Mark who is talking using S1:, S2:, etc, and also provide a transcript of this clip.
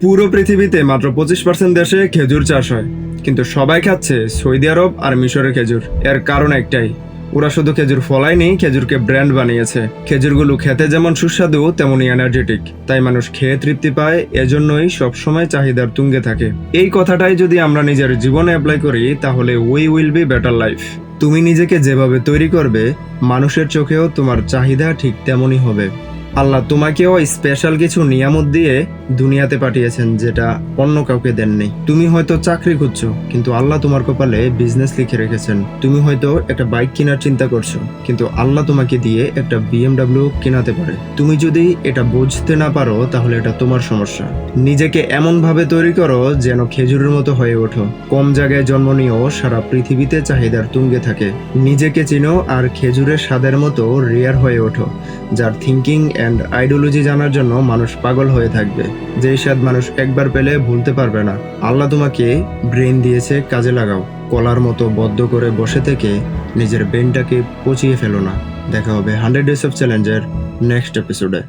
S1: পুরো পৃথিবীতে মাত্র 25% দেশে খেজুর চাষ হয়, কিন্তু সবাই খাচ্ছে সৌদি আরব আর মিশরের খেজুর। এর কারণ একটাই, ওরা শুধু খেজুর ফলায়নি, খেজুরকে ব্র্যান্ড বানিয়েছে। খেজুরগুলো খেতে যেমন সুস্বাদু তেমনই এনার্জেটিক, তাই মানুষ খেয়ে তৃপ্তি পায়, এজন্যই সবসময় চাহিদার তুঙ্গে থাকে। এই কথাটাই যদি আমরা নিজের জীবনে অ্যাপ্লাই করি, তাহলে we will be better life. তুমি নিজেকে যেভাবে তৈরি করবে, মানুষের চোখেও তোমার চাহিদা ঠিক তেমনই হবে। আল্লাহ তোমাকেও স্পেশাল কিছু নিয়ামত দিয়ে দুনিয়াতে পাঠিয়েছেন, যেটা অন্য কাউকে দেননি। তুমি হয়তো চাকরি খুঁজছো, কিন্তু আল্লাহ তোমার কপালে বিজনেস লিখে রেখেছেন। তুমি হয়তো একটা বাইক কেনার চিন্তা করছো, কিন্তু আল্লাহ তোমাকে দিয়ে একটা BMW কেনাতে পারে। তুমি যদি এটা বুঝতে না পারো, তাহলে এটা তোমার সমস্যা। নিজেকে এমন ভাবে তৈরি করো যেন খেজুরের মতো হয়ে ওঠো। কম জায়গায় জন্ম নিয়েও সারা পৃথিবীতে চাহিদার তুঙ্গে থাকে। নিজেকে চিনো আর খেজুরের স্বাদের মতো রেয়ার হয়ে ওঠো, যার থিঙ্কিং অ্যান্ড আইডিওলজি জানার জন্য মানুষ পাগল হয়ে থাকবে। যেই স্বাদ মানুষ একবার পেলে ভুলতে পারবে না। আল্লাহ তোমাকে ব্রেন দিয়েছে, কাজে লাগাও। কলার মতো বদ্ধ করে বসে থেকে নিজের ব্রেনটাকে পচিয়ে ফেলো না। দেখা হবে 100 ডেজ অফ চ্যালেঞ্জের নেক্সট এপিসোডে।